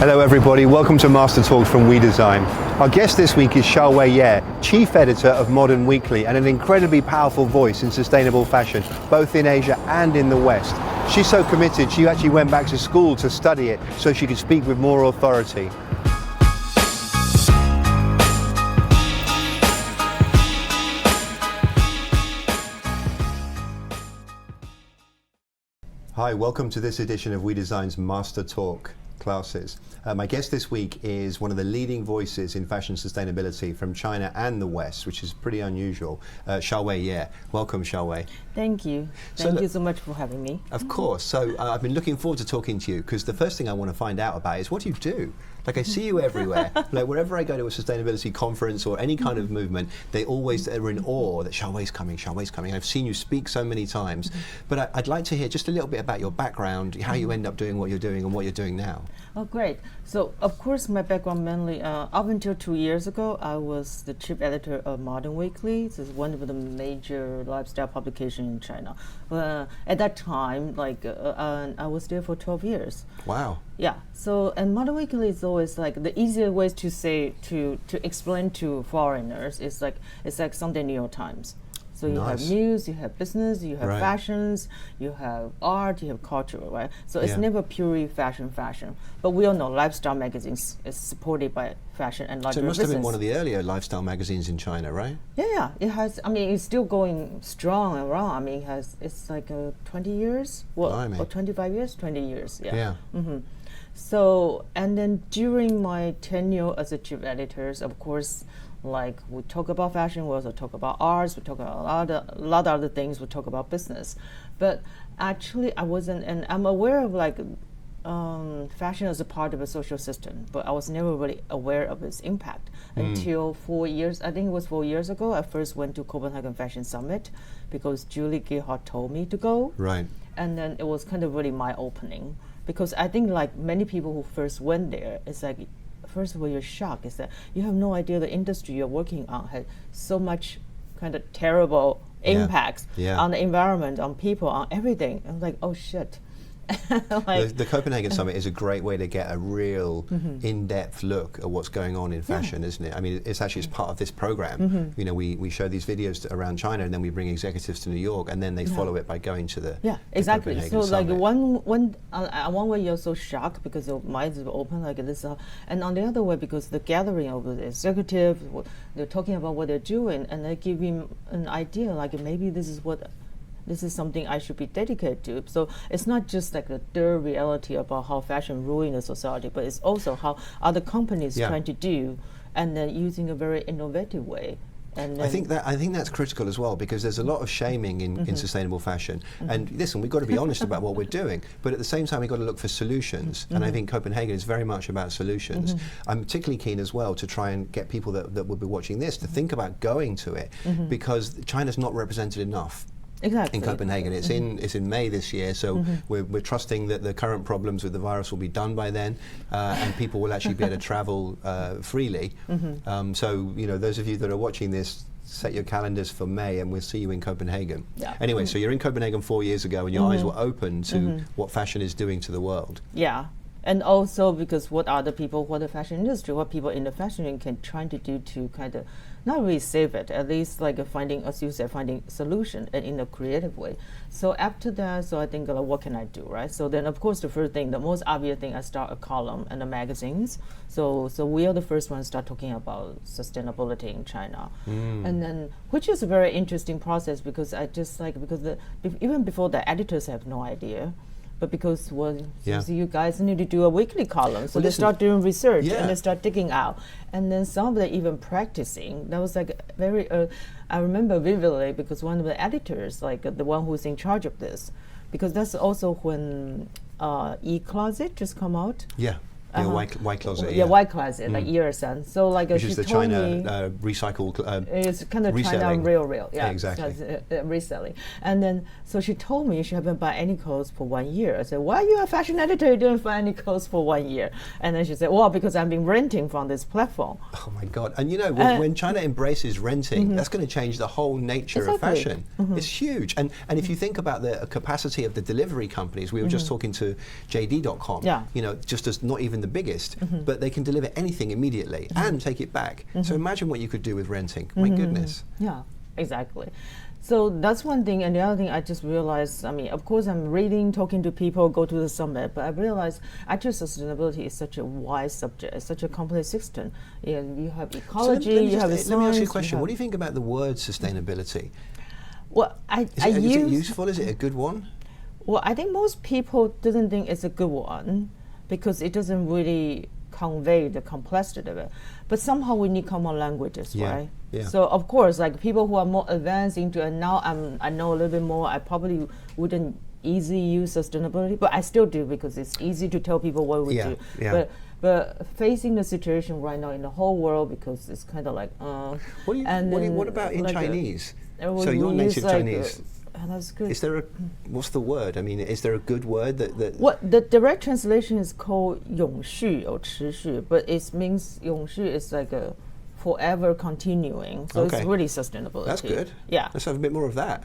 Hello everybody, welcome to Master Talks from WeDesign. Our guest this week is Shaway Yeh, Chief Editor of Modern Weekly and an incredibly powerful voice in sustainable fashion, both in Asia and in the West. She's so committed, she actually went back to school to study it so she could speak with more authority. Hi, welcome to this edition of WeDesign's Master Talk classes. My guest this week is one of the leading voices in fashion sustainability from China and the West, which is pretty unusual, Shaway Yeh. Welcome, Shaway. Thank you. Thank you so much for having me. Of course. So I've been looking forward to talking to you because the first thing I want to find out about is what you do. Like I see you everywhere. Like wherever I go to a sustainability conference or any kind of movement, they always are in awe that Shaway's coming, Shaway's coming. I've seen you speak so many times. But I'd like to hear just a little bit about your background, how you end up doing what you're doing and what you're doing now. Oh, great. So, of course, my background mainly, up until 2 years ago, I was the chief editor of Modern Weekly. This is one of the major lifestyle publications in China. At that time, I was there for 12 years. Wow. Yeah. So, and Modern Weekly is always like the easier ways to say to explain to foreigners is like it's like Sunday New York Times. So you have news, you have business, you have fashions, you have art, you have culture, right? So it's never purely fashion. But we all know lifestyle magazines is supported by fashion and luxury business. So it must have been one of the earlier lifestyle magazines in China, right? Yeah. It has. I mean, it's still going strong and around. I mean, it's like 20 years, or 25 years, 20 years. Yeah. Mm-hmm. So, and then during my tenure as a chief editor, of course, like we talk about fashion, we also talk about arts, we talk about a lot of other things, we talk about business. But actually I wasn't, and I'm aware of like fashion as a part of a social system, but I was never really aware of its impact until 4 years, I think it was 4 years ago, I first went to Copenhagen Fashion Summit because Julie Gerhardt told me to go. Right. And then it was kind of really my-opening because I think like many people who first went there, it's like, first of all, you're shocked is that you have no idea the industry you're working on had so much kind of terrible impacts on the environment, on people, on everything. I'm like, oh shit. Like, the Copenhagen Summit is a great way to get a real in-depth look at what's going on in fashion, isn't it? I mean, it's actually as part of this program. You know, we show these videos around China and then we bring executives to New York and then they follow it by going to the exactly. Copenhagen So Summit. like one way you're so shocked because your minds are open like this, and on the other way because the gathering of the executives, they're talking about what they're doing and they give you an idea like maybe this is something I should be dedicated to. So it's not just like the third reality about how fashion ruins the society, but it's also how other companies trying to do and then using a very innovative way. And I think that's critical as well because there's a lot of shaming in sustainable fashion. And listen, we've got to be honest about what we're doing, but at the same time we've got to look for solutions. And I think Copenhagen is very much about solutions. I'm particularly keen as well to try and get people that will be watching this to think about going to it because China's not represented enough. Exactly. In Copenhagen. It's in May this year, so we're trusting that the current problems with the virus will be done by then, and people will actually be able to travel freely. So, you know, those of you that are watching this, set your calendars for May and we'll see you in Copenhagen. Yeah. Anyway, so you're in Copenhagen 4 years ago and your eyes were open to what fashion is doing to the world. Yeah. And also because what other people, what the fashion industry, what people in the fashion industry can try to do to kind of not really save it, at least like finding, as you said, finding solution and in a creative way. So after that, so I think like, what can I do, right? So then of course the first thing, the most obvious thing, I start a column in the magazines. So we are the first ones start talking about sustainability in China. And then, which is a very interesting process because I just like, because even before the editors have no idea. But because so you guys need to do a weekly column, so they start doing research and they start digging out, and then some of them even practicing. That was like very. I remember vividly because one of the editors, like the one who's in charge of this, because that's also when E-Closet just come out. Yeah. White closet. Yeah, white closet, like Yearsan. So like which she is the told China recycled. It's kind of reselling. China real. Yeah, exactly. Reselling. And then so she told me she haven't bought any clothes for 1 year. I said, why are you a fashion editor? You didn't buy any clothes for 1 year. And then she said, well, because I've been renting from this platform. Oh my God! And you know, when China embraces renting, that's going to change the whole nature of fashion. It's huge. And if you think about the capacity of the delivery companies, we were just talking to JD.com. Yeah. You know, just as not even the biggest, but they can deliver anything immediately and take it back. So imagine what you could do with renting. My goodness. Yeah, exactly. So that's one thing, and the other thing I just realized, I mean, of course I'm reading, talking to people, go to the summit, but I realized actually sustainability is such a wide subject, it's such a complex system. You have ecology, you have science. Let me ask you a question. What do you think about the word sustainability? Well, is it useful? Is it a good one? Well, I think most people doesn't think it's a good one because it doesn't really convey the complexity of it. But somehow we need common languages, right? Yeah. So of course, like people who are more advanced into it now, I know a little bit more. I probably wouldn't easily use sustainability, but I still do because it's easy to tell people what we do. Yeah. But facing the situation right now in the whole world, because it's kind of like. What about in Chinese? So you're native Chinese. That's good. Is there what's the word? I mean, is there a good word that What the direct translation is called 永续 or 持续, but it means 永续 is like a forever continuing. So it's really sustainability. That's good. Yeah. Let's have a bit more of that.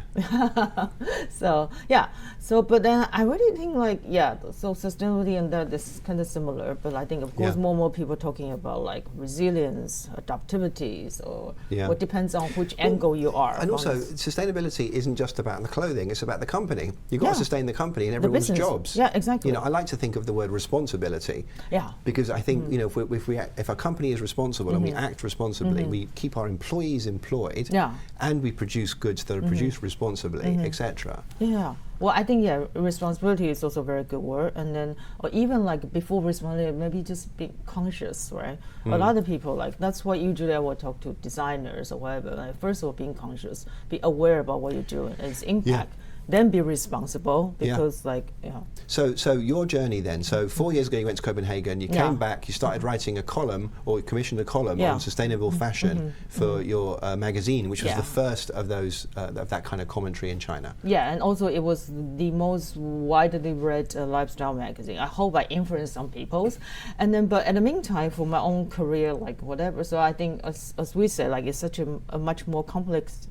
So yeah. So but then I really think like so sustainability and that is kind of similar. But I think of course more and more people are talking about like resilience, adaptivities, or what depends on which angle you are. And also sustainability isn't just about the clothing, it's about the company. You've got to sustain the company and everyone's jobs. Yeah, exactly. You know, I like to think of the word responsibility. Yeah. Because I think, you know, if a company is responsible and we act responsibly, we keep our employees employed, and we produce goods that are produced responsibly, etc. Yeah. Well, I think responsibility is also a very good word, and then or even like before responsibility, maybe just be conscious, right? A lot of people like that's why usually I will talk to designers or whatever. Like first of all, being conscious, be aware about what you're doing, its impact. Then be responsible because So your journey then, so 4 years ago you went to Copenhagen, you came back, you started writing a column or commissioned a column on sustainable fashion for your magazine, which was the first of those of that kind of commentary in China. Yeah, and also it was the most widely read lifestyle magazine. I hope I influenced some people's, and then but in the meantime for my own career, like whatever. So I think as we say, like it's such a much more complex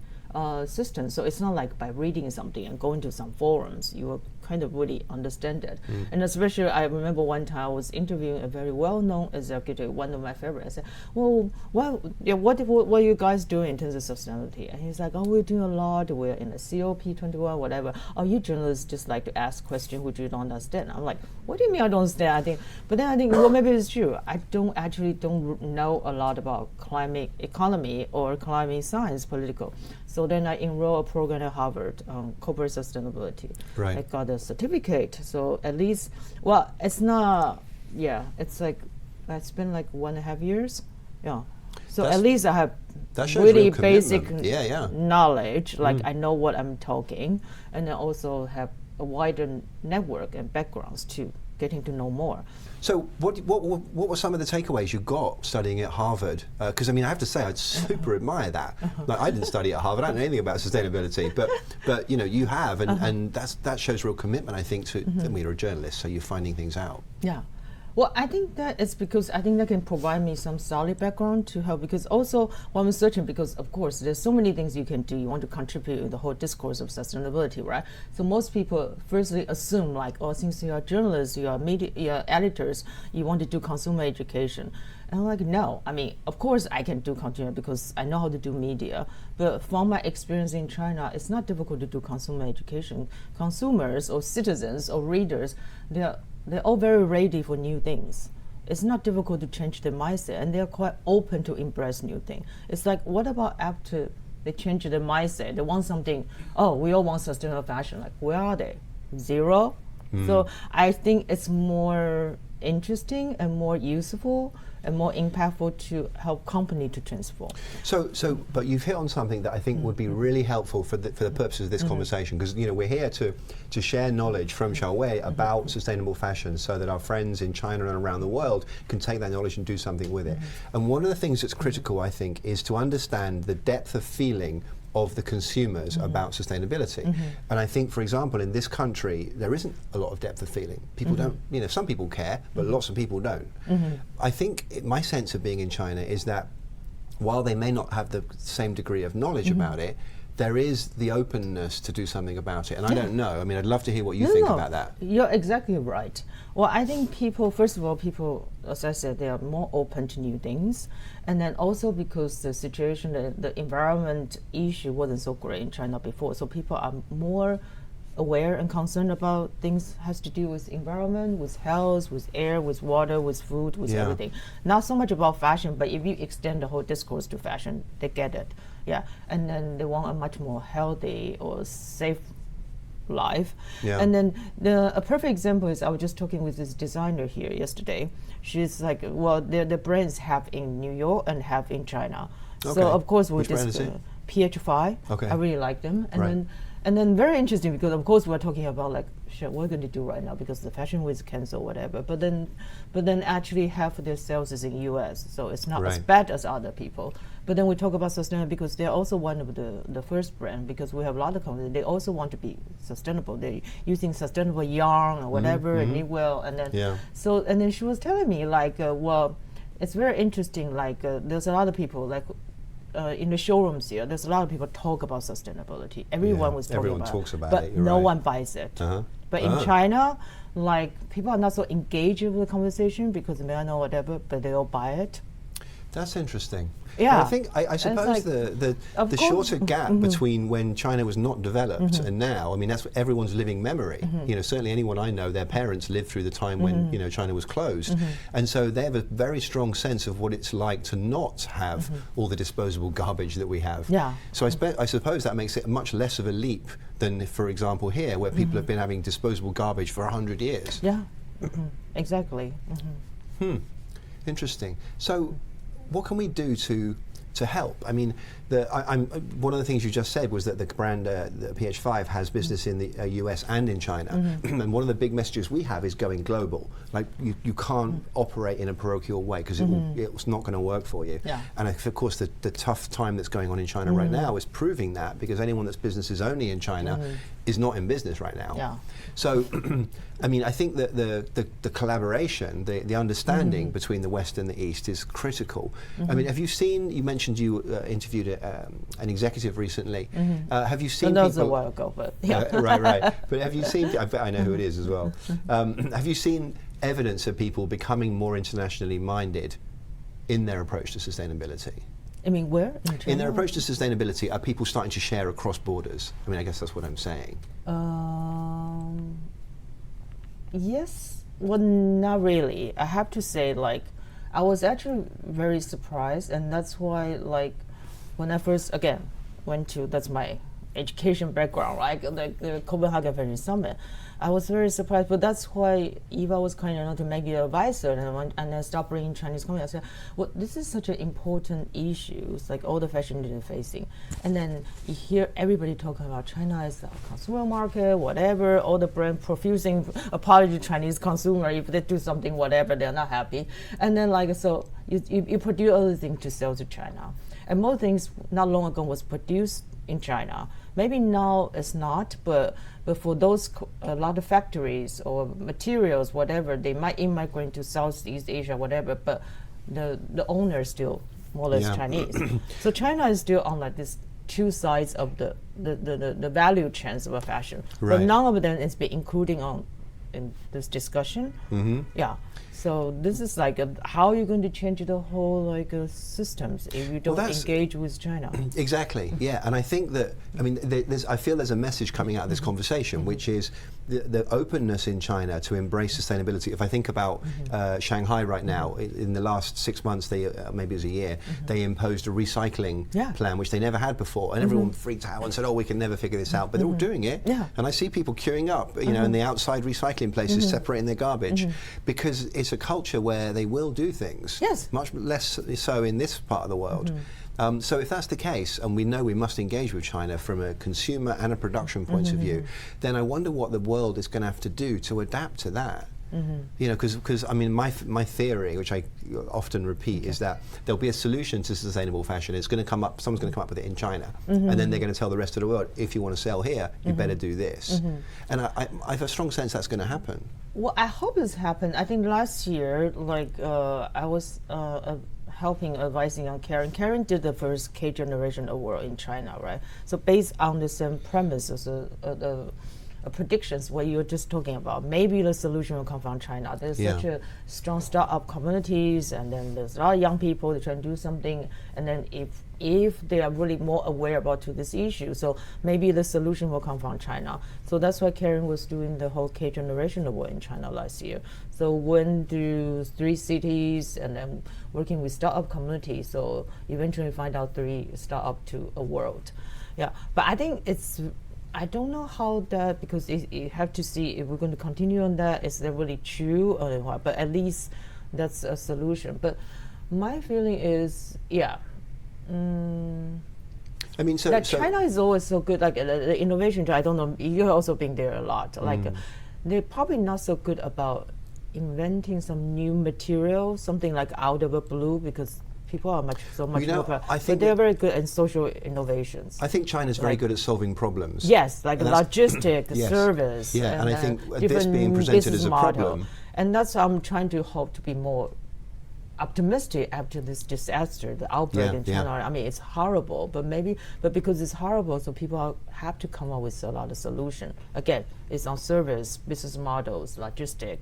system. So it's not like by reading something and going to some forums, you will kind of really understand it. And especially, I remember one time I was interviewing a very well-known executive, one of my favorites. I said, well, what are you guys doing in terms of sustainability? And he's like, oh, we're doing a lot. We're in the COP21, whatever. Oh, you journalists just like to ask questions which you don't understand. I'm like, what do you mean I don't understand? But then I think, well, maybe it's true. I don't know a lot about climate economy or climate science, political. So then I enrolled a program at Harvard on corporate sustainability. Right. I got a certificate. So at least, well, it's not, it's like, it's been like 1.5 years. Yeah. So at least I have really basic knowledge, like I know what I'm talking, and I also have a wider network and backgrounds to getting to know more. So what were some of the takeaways you got studying at Harvard? Because I mean, I have to say, I super admire that. Like, I didn't study at Harvard. I don't know anything about sustainability, but you know, you have, and that shows real commitment, I think, to I mean, you're a journalist, so you're finding things out. Yeah. Well, I think that it's because I think that can provide me some solid background to help, because also when I'm searching, because of course there's so many things you can do. You want to contribute to the whole discourse of sustainability, right? So most people firstly assume like, oh, since you are journalists, you are media, you are editors, you want to do consumer education. And I'm like, no, I mean, of course I can do consumer because I know how to do media, but from my experience in China, it's not difficult to do consumer education. Consumers or citizens or readers, they're all very ready for new things. It's not difficult to change their mindset, and they're quite open to embrace new things. It's like, what about after they change their mindset? They want something, oh, we all want sustainable fashion. Like, where are they? Zero? So I think it's more interesting and more useful and more impactful to help company to transform. So, but you've hit on something that I think would be really helpful for the purposes of this conversation, because you know we're here to share knowledge from Shaway about sustainable fashion, so that our friends in China and around the world can take that knowledge and do something with it. And one of the things that's critical, I think, is to understand the depth of feeling of the consumers about sustainability. And I think, for example, in this country, there isn't a lot of depth of feeling. People don't, you know, some people care, but lots of people don't. I think my sense of being in China is that while they may not have the same degree of knowledge about it, there is the openness to do something about it. And I don't know. I mean, I'd love to hear what you think about that. You're exactly right. Well, I think people, first of all, as I said, they are more open to new things. And then also because the situation, the environment issue wasn't so great in China before. So people are more aware and concerned about things has to do with environment, with health, with air, with water, with food, with everything. Not so much about fashion, but if you extend the whole discourse to fashion, they get it. Yeah, and then they want a much more healthy or safe life. Yeah. And then a perfect example is I was just talking with this designer here yesterday. She's like, well, the brands have in New York and have in China. Okay. So of course we just PH5. Okay. I really like them. And then very interesting because of course we're talking about like shit, what are we going to do right now because the fashion week is canceled, whatever. But then actually half of their sales is in US, so it's not as bad as other people. But then we talk about sustainability because they're also one of the first brand because we have a lot of companies. They also want to be sustainable. They're using sustainable yarn or whatever, and knitwear, and then and then she was telling me like, well, it's very interesting. Like there's a lot of people like. In the showrooms here, there's a lot of people talk about sustainability. Everyone was talking about it. Everyone talks about it, but no right. one buys it. But in China, like people are not so engaged with the conversation because they may not know whatever, but they all buy it. That's interesting. Yeah, and I think I suppose like the shorter gap between when China was not developed and now, I mean, that's everyone's living memory. You know, certainly anyone I know, their parents lived through the time when China was closed, and so they have a very strong sense of what it's like to not have all the disposable garbage that we have. Yeah. So I suppose that makes it much less of a leap than, if, for example, here where people have been having disposable garbage for 100 years. Yeah. Exactly. Interesting. So. What can we do to help? I mean, one of the things you just said was that the brand the PH5 has business in the US and in China, and one of the big messages we have is going global. Like you can't operate in a parochial way because it's not going to work for you. Yeah. And of course, the tough time that's going on in China right now is proving that because anyone that's business is only in China is not in business right now. Yeah. So, I mean, I think that the collaboration, the understanding between the West and the East is critical. I mean, have you seen? You mentioned you interviewed an executive recently. Have you seen? That was a while ago, but right. But have you seen? I know who it is as well. Have you seen evidence of people becoming more internationally minded in their approach to sustainability? I mean, where? In their approach to sustainability, are people starting to share across borders? I mean, I guess that's what I'm saying. Yes. Well, not really. I have to say, like, I was actually very surprised, and that's why, like, when I first, again, went to, that's my education background, right? The Copenhagen Summit. I was very surprised, but that's why Eva was kind enough to make me an advisor, and I stopped bringing Chinese companies. I said, well, this is such an important issue. It's like all the fashion industry facing. And then you hear everybody talking about China as a consumer market, whatever, all the brand profusing apology to Chinese consumer if they do something, whatever, they're not happy. And then like, so you produce other things to sell to China. And most things not long ago was produced in China. Maybe now it's not, but for those a lot of factories or materials, whatever, they might immigrate to Southeast Asia, whatever. But the owner is still more or less Chinese. So China is still on like this two sides of the value chains of a fashion. Right. But none of them is being including in this discussion. Yeah. So this is like how are you going to change the whole like systems if you don't engage with China? Exactly. Yeah, and I think that I feel there's a message coming out of this conversation, which is the openness in China to embrace sustainability. If I think about Shanghai right now, in the last 6 months, they maybe it was a year, they imposed a recycling plan which they never had before, and everyone freaked out and said, "Oh, we can never figure this out." But they're all doing it, and I see people queuing up, you know, in the outside recycling places, separating their garbage, because it's a culture where they will do things. Yes. Much less so in this part of the world. So if that's the case, and we know we must engage with China from a consumer and a production point of view, then I wonder what the world is going to have to do to adapt to that. You know, because I mean, my theory, which I often repeat, is that there'll be a solution to sustainable fashion. It's going to come up. Someone's going to come up with it in China, and then they're going to tell the rest of the world, if you want to sell here, you better do this. And I have a strong sense that's going to happen. Well, I hope this happens. I think last year, like I was helping, advising on Karen. Karen did the first K generation award in China, right? So based on the same premises, the predictions what you're just talking about, maybe the solution will come from China. There's such a strong startup communities, and then there's a lot of young people that try to do something, and then if they are really more aware about to this issue, so maybe the solution will come from China. So that's why Karen was doing the whole K Generation Award in China last year. So went to 3 cities and then working with startup communities. So eventually find out 3 startup to a world. Yeah, but I think I don't know how that, because you have to see if we're going to continue on that. Is that really true or what? But at least that's a solution. But my feeling is, I mean, so China is always so good, like the innovation. I don't know. You've also been there a lot. Like they're probably not so good about inventing some new material, something like out of the blue, because people are much more. I think they're very good in social innovations. I think China's very good at solving problems. Yes, like logistics, service. Yeah, and I think this being presented as a problem. And that's I'm trying to hope to be more optimistic after this disaster, the outbreak in China. I mean, it's horrible, but because it's horrible, so people have to come up with a lot of solution. Again, it's on service, business models, logistic.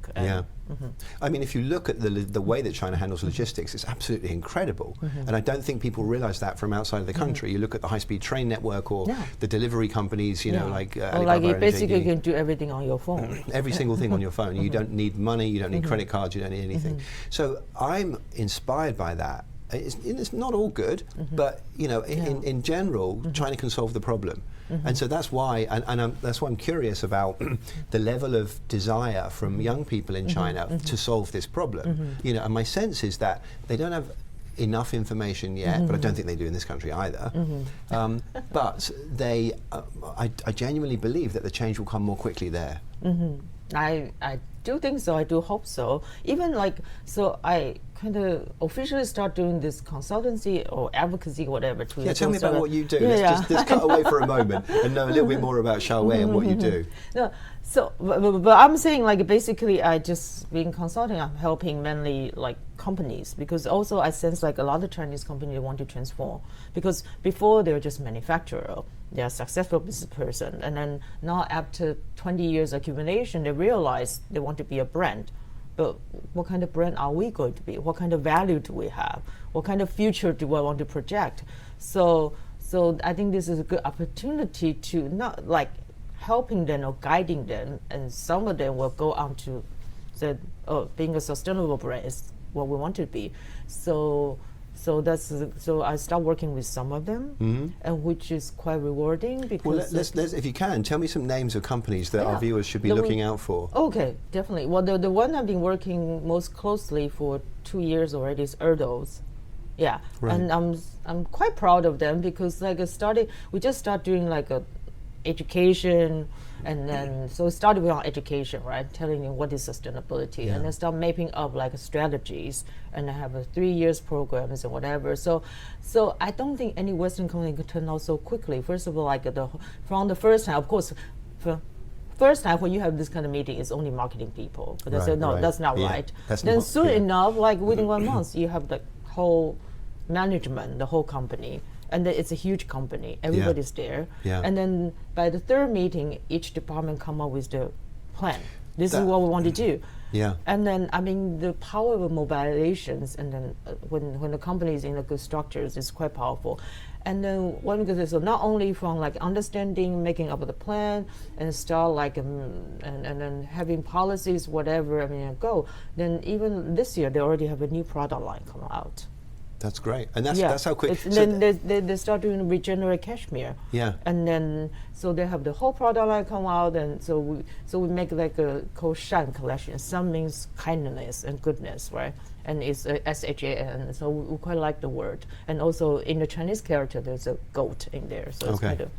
I mean, if you look at the way that China handles logistics, it's absolutely incredible. And I don't think people realize that from outside of the country. You look at the high-speed train network or the delivery companies, you know, like like you basically can do everything on your phone. Every single thing on your phone. You don't need money, you don't need credit cards, you don't need anything. So I'm inspired by that. It's not all good, but you know, in general, China can solve the problem. And so that's why, that's why I'm curious about the level of desire from young people in China to solve this problem. You know, and my sense is that they don't have enough information yet, but I don't think they do in this country either. But they, I genuinely believe that the change will come more quickly there. I do think so. I do hope so. Even like, so I kind of officially start doing this consultancy or advocacy, whatever. Tell me about what you do. Let's just cut away for a moment and know a little bit more about Shaway and what you do. No, so, but I'm saying like basically I just being consulting, I'm helping mainly like companies, because also I sense like a lot of Chinese companies want to transform, because before they were just manufacturer, they're a successful business person, and then now after 20 years accumulation, they realize they want to be a brand. But what kind of brand are we going to be? What kind of value do we have? What kind of future do I want to project? So I think this is a good opportunity to not like helping them or guiding them, and some of them will go on to say, oh, being a sustainable brand is what we want to be. So I start working with some of them, and which is quite rewarding. Because let's, if you can, tell me some names of companies that our viewers should be looking out for. Okay, definitely. Well, the one I've been working most closely for 2 years already is Erdos. Yeah, right. And I'm quite proud of them, because like we just started doing like a education, and then so it started with our education, right, telling you what is sustainability, and then start mapping up like strategies, and I have a 3 years programs and whatever. So I don't think any Western company could turn out so quickly. First of all, like from the first time, of course, first time when you have this kind of meeting, it's only marketing people, but they say no, that's not right. Then soon enough, like within 1 month, you have the whole management, the whole company. And it's a huge company. Everybody's there. And then by the 3rd meeting, each department come up with the plan. This is what we want to do. And then, I mean, the power of mobilizations, and then when the company is in a good structures, is quite powerful. And then one goes, so not only from like understanding, making up the plan, and start like and then having policies, whatever. I mean, go. Then even this year, they already have a new product line come out. That's great, and that's how quick. Then they start doing Regenerative Cashmere. And then so they have the whole product line come out, and so we make like a called Shan collection. Sun means kindness and goodness, right? And it's SHAN. So we quite like the word. And also in the Chinese character, there's a goat in there. So it's kind of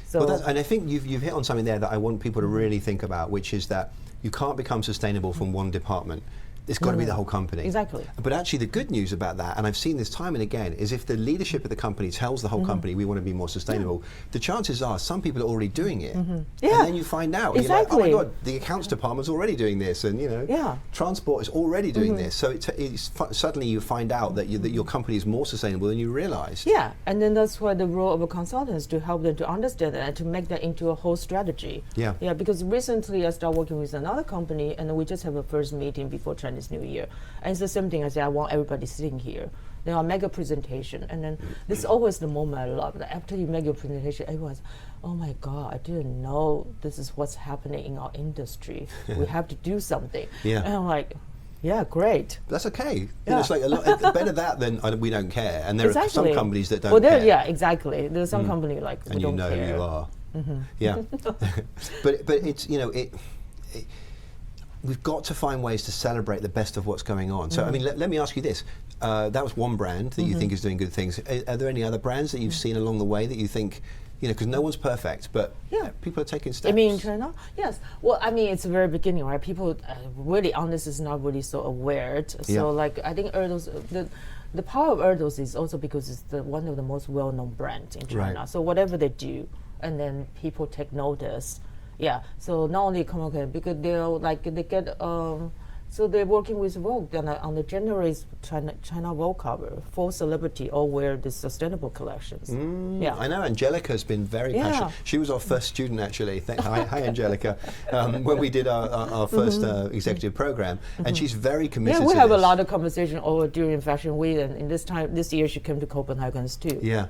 So and I think you've hit on something there that I want people to really think about, which is that you can't become sustainable from one department. It's got to be the whole company. Exactly. But actually the good news about that, and I've seen this time and again, is if the leadership of the company tells the whole company we want to be more sustainable, the chances are some people are already doing it. And then you find out, and you're like, oh my God, the accounts department's already doing this, and transport is already doing this. So suddenly you find out that your company is more sustainable than you realized. Yeah, and then that's why the role of a consultant is to help them to understand that and to make that into a whole strategy. Yeah. Yeah, because recently I started working with another company, and we just have a first meeting before Chinese New Year. And it's the same thing. I say, I want everybody sitting here. Then I'll make a presentation. And then this is always the moment I love. That after you make your presentation, everyone's, oh my God, I didn't know this is what's happening in our industry. We have to do something. Yeah. And I'm like, yeah, great. That's okay. You know, it's like a lot better that than we don't care. And there are some companies that don't care. Yeah, exactly. There's some company like we and don't you know care. who you are. Yeah. but it's, you know, we've got to find ways to celebrate the best of what's going on. So, I mean, let me ask you this. That was one brand that you think is doing good things. Are there any other brands that you've seen along the way that you think, you know, because no one's perfect, but people are taking steps? I mean, in China? Yes. Well, I mean, it's the very beginning, right? People, really honest, is not really so aware. So, like, I think Erdos, the power of Erdos is also because it's one of the most well-known brands in China. Right. So whatever they do, and then people take notice. Yeah, so not only communicate, because they get, so they're working with Vogue on the January China Vogue cover. 4 celebrity all wear the sustainable collections. Yeah, I know Angelica's been very passionate. She was our first student actually. Hi Angelica. When we did our first executive program, and she's very committed. Yeah, we to have this. a lot of conversation over during Fashion Week, and in this year she came to Copenhagen too. Yeah.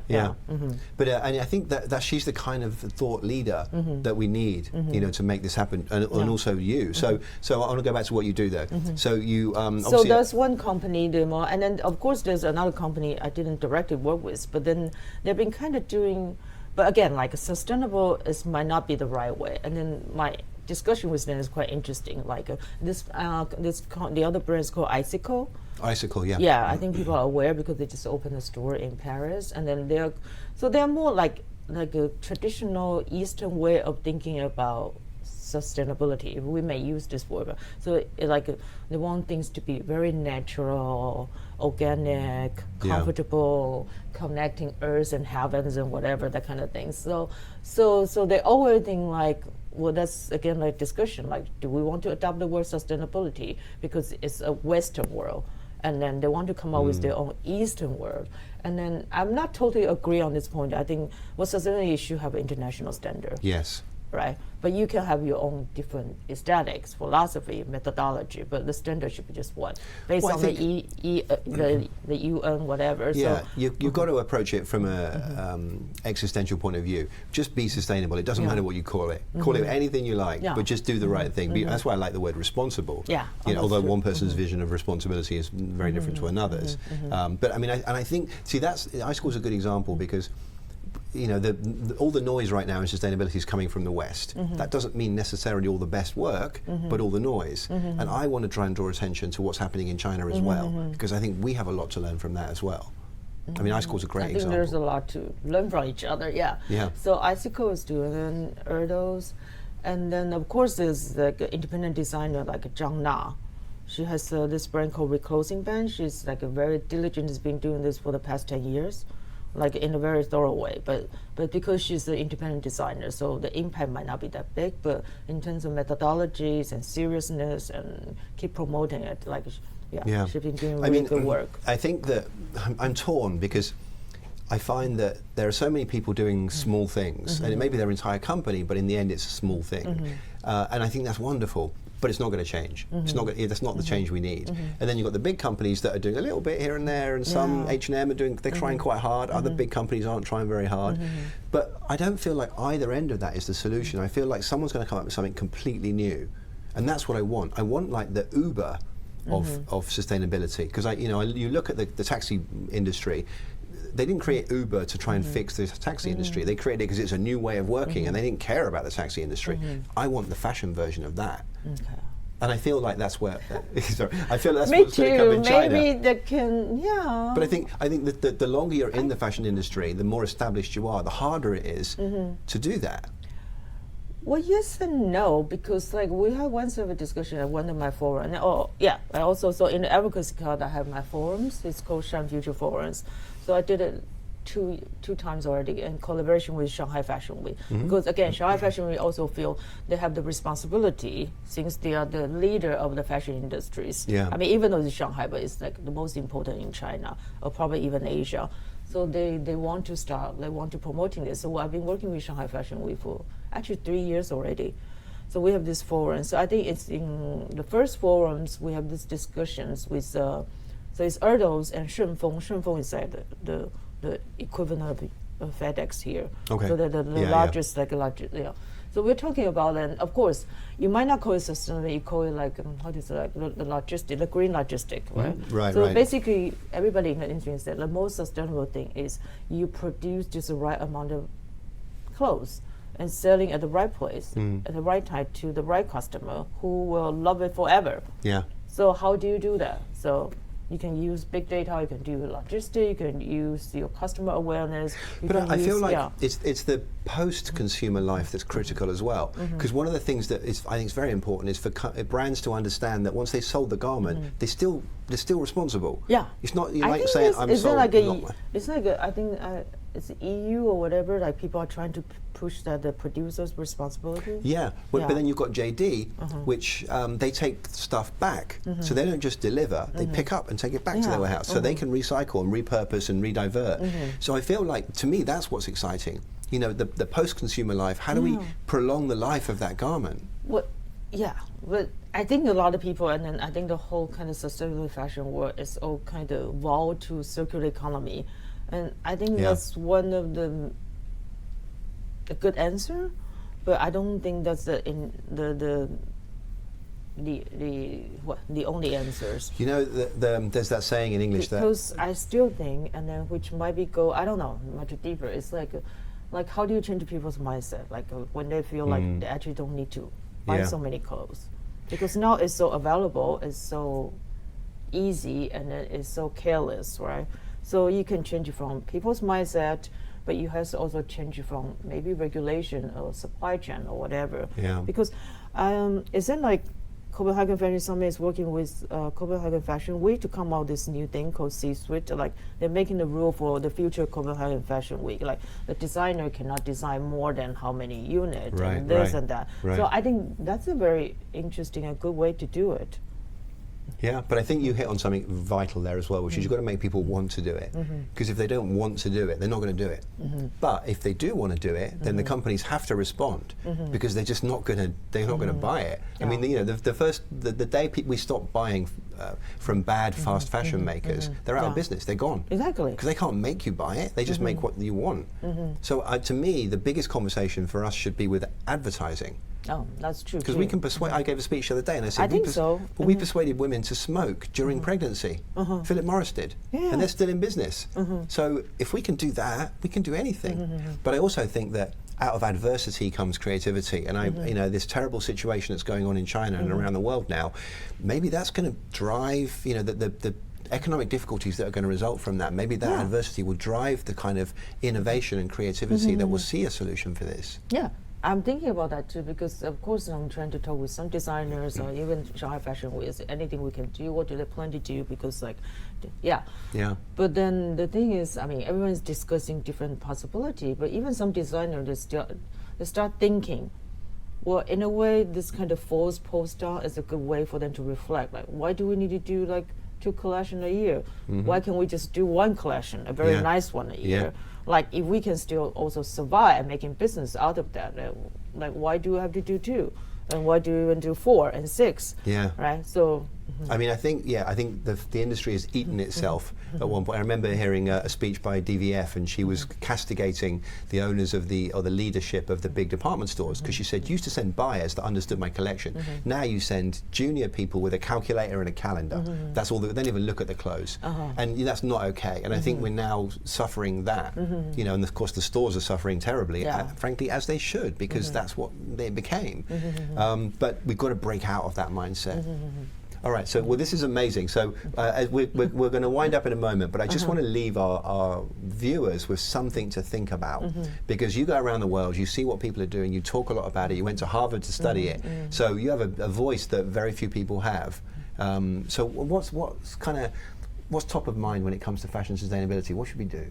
But and I think that she's the kind of thought leader that we need, you know, to make this happen, and also you. So I want to go back to what you do though. So you so there's one company, and then of course there's another company I didn't directly work with, but then they've been kind of doing, but again, like sustainable might not be the right way. And then my discussion with them is quite interesting. Like the other brand is called Icicle. Icicle, yeah. Yeah, I think people are aware because they just opened a store in Paris, and then they're more like a traditional Eastern way of thinking about sustainability, if we may use this word. So they want things to be very natural, organic, comfortable, connecting earth and heavens and whatever, that kind of thing. So they always think like, well, that's again like discussion, like, do we want to adopt the word sustainability because it's a Western world, and then they want to come up with their own Eastern world. And then I'm not totally agree on this point. I think sustainability should have an international standard. Yes. Right, but you can have your own different aesthetics, philosophy, methodology, but the standard should be just one, based on the UN, whatever. Yeah, so you've got to approach it from a existential point of view. Just be sustainable. It doesn't matter what you call it. Call it anything you like, but just do the right thing. That's why I like the word responsible. Yeah, you know, although one person's vision of responsibility is very different to another's. But I mean, I think, see, Icicle's a good example because, you know, all the noise right now in sustainability is coming from the West. That doesn't mean necessarily all the best work, but all the noise. And I want to try and draw attention to what's happening in China as well, because I think we have a lot to learn from that as well. I mean, Icicle's a great example. I think there's a lot to learn from each other, yeah. So Icicle is doing Erdos, and then of course there's like an independent designer like Zhang Na. She has this brand called Reclosing Band. She's like a very diligent, has been doing this for the past 10 years. Like in a very thorough way, but because she's an independent designer, so the impact might not be that big. But in terms of methodologies and seriousness, and keep promoting it, like she's been doing really good work. I think that I'm torn because I find that there are so many people doing small things, and it may be their entire company, but in the end, it's a small thing, and I think that's wonderful. But it's not going to change. It's not. That's not the change we need. And then you've got the big companies that are doing a little bit here and there, and some H&M are doing. They're trying quite hard. Other big companies aren't trying very hard. But I don't feel like either end of that is the solution. I feel like someone's going to come up with something completely new, and that's what I want. I want like the Uber of sustainability, because you look at the taxi industry. They didn't create Uber to try and fix the taxi industry. They created it because it's a new way of working, and they didn't care about the taxi industry. I want the fashion version of that. Okay. And I feel like that's where. Sorry, I feel that's what's going to come in China. Maybe that can, But I think that the longer you're in the fashion industry, the more established you are, the harder it is to do that. Well, yes and no, because like we had one survey discussion at one of my forums. I also, so in the advocacy cloud, I have my forums. It's called Shine Future Forums. So I did it two times already in collaboration with Shanghai Fashion Week. Because again, Shanghai Fashion Week also feel they have the responsibility since they are the leader of the fashion industries. Yeah. I mean, even though it's Shanghai, but it's like the most important in China or probably even Asia. So they want to promoting this. So I've been working with Shanghai Fashion Week for actually 3 years already. So we have this forum. So I think it's in the first forums we have these discussions with so it's Erdos and Shunfeng. Shunfeng is like the equivalent of FedEx here. Okay. So the largest, like a large, So we're talking about, and of course, you might not call it sustainable, you call it like, how do you say, like the logistic, the green logistic, right? Right, so right. basically, everybody in the industry said the most sustainable thing is you produce just the right amount of clothes and selling at the right place, at the right time to the right customer who will love it forever. Yeah. So how do you do that? So you can use big data, you can do logistics, you can use your customer awareness. But I feel like it's the post-consumer life that's critical as well. Because one of the things that I think is very important is for brands to understand that once they sold the garment, they're still responsible. Yeah. It's not like saying I'm sold. It's like I think it's EU or whatever. Like people are trying to push that the producer's responsibility. Yeah, but then you've got JD, which they take stuff back, so they don't just deliver; they pick up and take it back to their warehouse, so they can recycle and repurpose and redivert. So I feel like, to me, that's what's exciting. You know, the post-consumer life. How do we prolong the life of that garment? But I think a lot of people, and then I think the whole kind of sustainable fashion world is all kind of Vol.2 circular economy, and I think that's one of the good answer, but I don't think that's the only answers. You know, there's that saying in English because I still think, and then which might be I don't know, much deeper. It's like how do you change people's mindset? Like when they feel like they actually don't need to buy so many clothes, because now it's so available, it's so easy, and it's so careless, right? So you can change it from people's mindset, but you have to also change it from maybe regulation or supply chain or whatever. Yeah. Because isn't like Copenhagen Fashion Summit is working with Copenhagen Fashion Week to come out this new thing called C-Suite. Like they're making the rule for the future Copenhagen Fashion Week. Like the designer cannot design more than how many units and this and that. Right. So I think that's a very interesting and good way to do it. Yeah, but I think you hit on something vital there as well, which is you've got to make people want to do it. Because if they don't want to do it, they're not going to do it. But if they do want to do it, then the companies have to respond, because they're just not going to buy it. I mean, you know, the day we stop buying from bad fast fashion makers, they're out of business. They're gone. Exactly. Because they can't make you buy it. They just make what you want. So to me, the biggest conversation for us should be with advertising. Oh, that's true. Because we can persuade. I gave a speech the other day, and I said, But we persuaded women to smoke during pregnancy. Philip Morris did, and they're still in business. So if we can do that, we can do anything. But I also think that out of adversity comes creativity, and you know, this terrible situation that's going on in China and around the world now, maybe that's going to drive, you know, the economic difficulties that are going to result from that. Maybe that adversity will drive the kind of innovation and creativity that will see a solution for this. Yeah. I'm thinking about that too, because of course I'm trying to talk with some designers or even Shanghai Fashion Week. Is anything we can do? What do they plan to do? Because yeah. But then the thing is, I mean, everyone's discussing different possibility. But even some designers, they start thinking, well, in a way, this kind of false poster is a good way for them to reflect. Like, why do we need to do like 2 collections a year? Why can't we just do 1 collection, a very nice one a year? Like, if we can still also survive and making business out of that, like, why do we have to do 2? And why do we even do 4 and 6? Yeah. Right? So. I mean, I think the industry has eaten itself at one point. I remember hearing a speech by DVF, and she was castigating the owners of the leadership of the big department stores, because she said, you used to send buyers that understood my collection. Now you send junior people with a calculator and a calendar. That's all. They don't even look at the clothes, and that's not okay. And I think we're now suffering that. You know, and of course the stores are suffering terribly, frankly, as they should, because that's what they became. But we've got to break out of that mindset. All right, so this is amazing. So we're going to wind up in a moment, but I just want to leave our viewers with something to think about, because you go around the world, you see what people are doing, you talk a lot about it, you went to Harvard to study it, so you have a voice that very few people have. So what's top of mind when it comes to fashion sustainability? What should we do?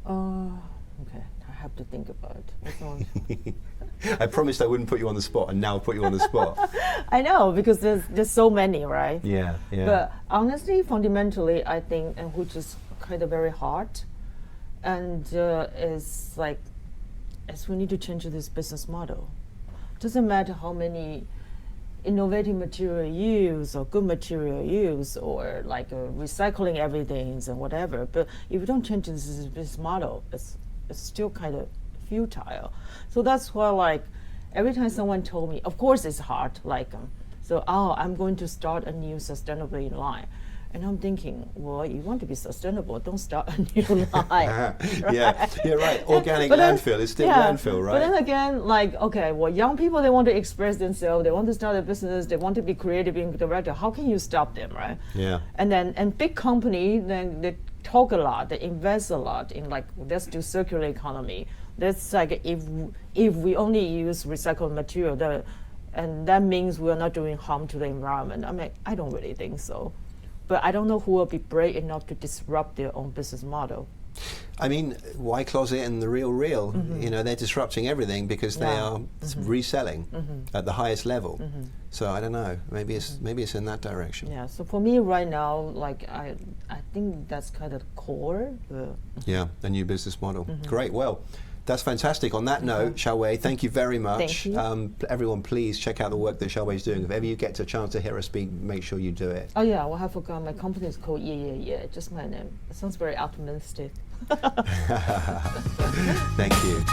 Okay, I have to think about it. I promised I wouldn't put you on the spot, and now I'll put you on the spot. I know, because there's so many, right? Yeah. But honestly, fundamentally, I think, and which is kind of very hard, and is like, as we need to change this business model. Doesn't matter how many innovative material use or good material use or like recycling everything and whatever, but if you don't change this business model, it's still kind of futile. So that's why, like, every time someone told me, of course it's hard, like, I'm going to start a new sustainability line. And I'm thinking, well, you want to be sustainable, don't start a new line. Right? Yeah, right. Organic landfill is still landfill, right? But then again, like, okay, well, young people, they want to express themselves, they want to start a business, they want to be creative and director. How can you stop them, right? Yeah. And big company, then they talk a lot, they invest a lot in, like, let's do circular economy. That's like, if we only use recycled material, and that means we're not doing harm to the environment. I mean, I don't really think so. But I don't know who will be brave enough to disrupt their own business model. I mean, Y Closet and The Real, you know, they're disrupting everything because they are reselling at the highest level. So I don't know. Maybe it's in that direction. Yeah. So for me right now, like I think that's kind of core. Yeah, a new business model. Great. Well, that's fantastic. On that note, Shaway, thank you very much. Thank you. Everyone, please check out the work that Shaway is doing. If ever you get a chance to hear her speak, make sure you do it. Oh yeah, well, I forgot. My company is called yehyehyeh, just my name. It sounds very optimistic. Thank you.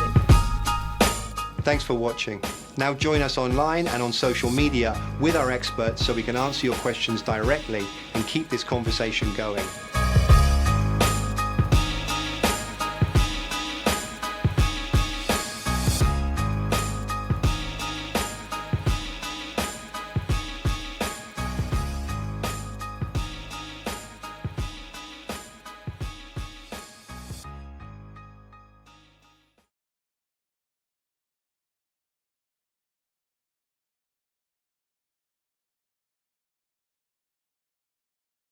Thanks for watching. Now join us online and on social media with our experts so we can answer your questions directly and keep this conversation going.